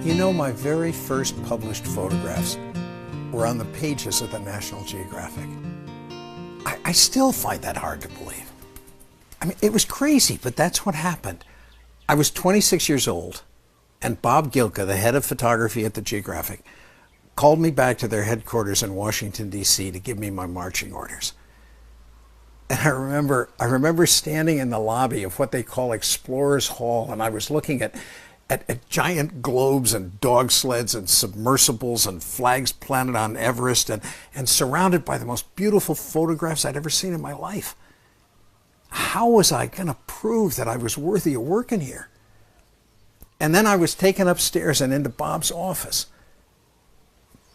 You know, my very first published photographs were on the pages of the National Geographic. I still find that hard to believe. I mean, it was crazy, but that's what happened. I was 26 years old, and Bob Gilka, the head of photography at the Geographic, called me back to their headquarters in Washington, D.C. to give me my marching orders. And I remember standing in the lobby of what they call Explorers Hall, and I was looking at giant globes and dog sleds and submersibles and flags planted on Everest and surrounded by the most beautiful photographs I'd ever seen in my life. How was I going to prove that I was worthy of working here? And then I was taken upstairs and into Bob's office.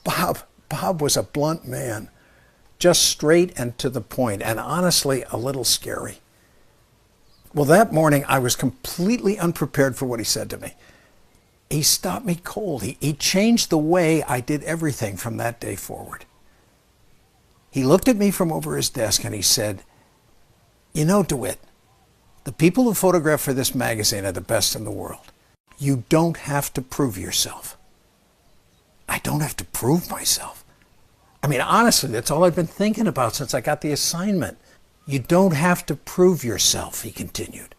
Bob was a blunt man, just straight and to the point, and honestly a little scary. Well, that morning I was completely unprepared for what he said to me. He stopped me cold. He changed the way I did everything from that day forward. He looked at me from over his desk and he said, "You know, DeWitt, the people who photograph for this magazine are the best in the world. You don't have to prove yourself." I don't have to prove myself. I mean, honestly, that's all I've been thinking about since I got the assignment. You don't have to prove yourself, he continued.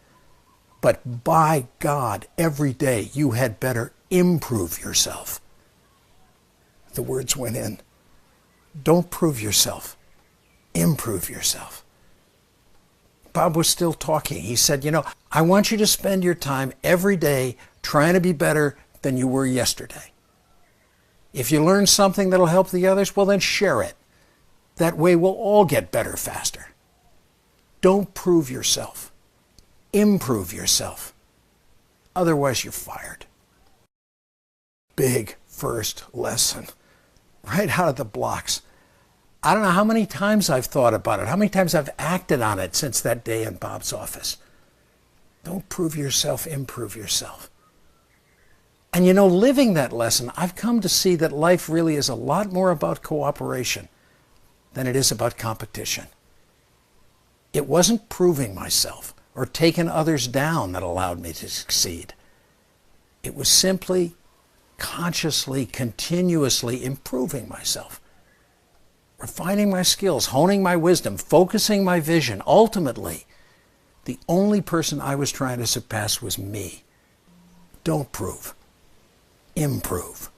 But by God, every day you had better improve yourself. The words went in. Don't prove yourself. Improve yourself. Bob was still talking. He said, "You know, I want you to spend your time every day trying to be better than you were yesterday. If you learn something that'll help the others, well, then share it. That way we'll all get better faster. Don't prove yourself. Improve yourself. Otherwise, you're fired." Big first lesson, right out of the blocks. I don't know how many times I've thought about it, how many times I've acted on it since that day in Bob's office. Don't prove yourself, improve yourself. And you know, living that lesson, I've come to see that life really is a lot more about cooperation than it is about competition. It wasn't proving myself or taking others down that allowed me to succeed. It was simply, consciously, continuously improving myself, refining my skills, honing my wisdom, focusing my vision. Ultimately, the only person I was trying to surpass was me. Don't prove. Improve.